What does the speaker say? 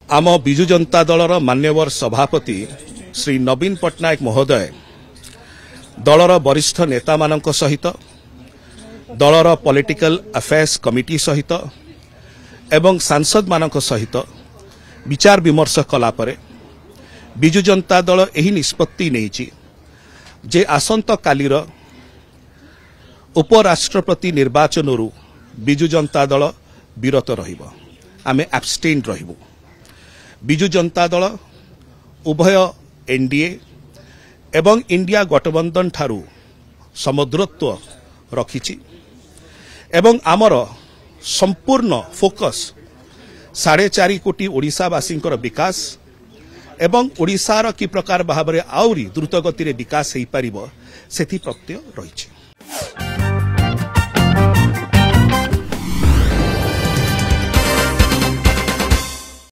आम विजु जनता दलर मान्यवर सभापति श्री नवीन पट्टनायक महोदय दलर वरिष्ठ नेता मानक सहित दलर पॉलिटिकल अफेयर्स कमिटी सहित एवं सांसद मानक सहित विचार विमर्श कला परे विजु जनता दल एही निष्पत्ति नेइछि जे आसंत कालीर उपराष्ट्रपति निर्वाचन विजु जनता दल विरत रहिबो। आमे एब्सटेन रहिबो। विजु जनता दल उभय एनडीए एवं इंडिया गठबंधन ठारू समुद्रत्व रखिछि एवं आमर संपूर्ण फोकस 4.5 कोटी ओडिशावासी विकास एवं ओडिशार कि प्रकार भाव में आउरी द्रुत गति विकास हो पार से प्रत्यय रही।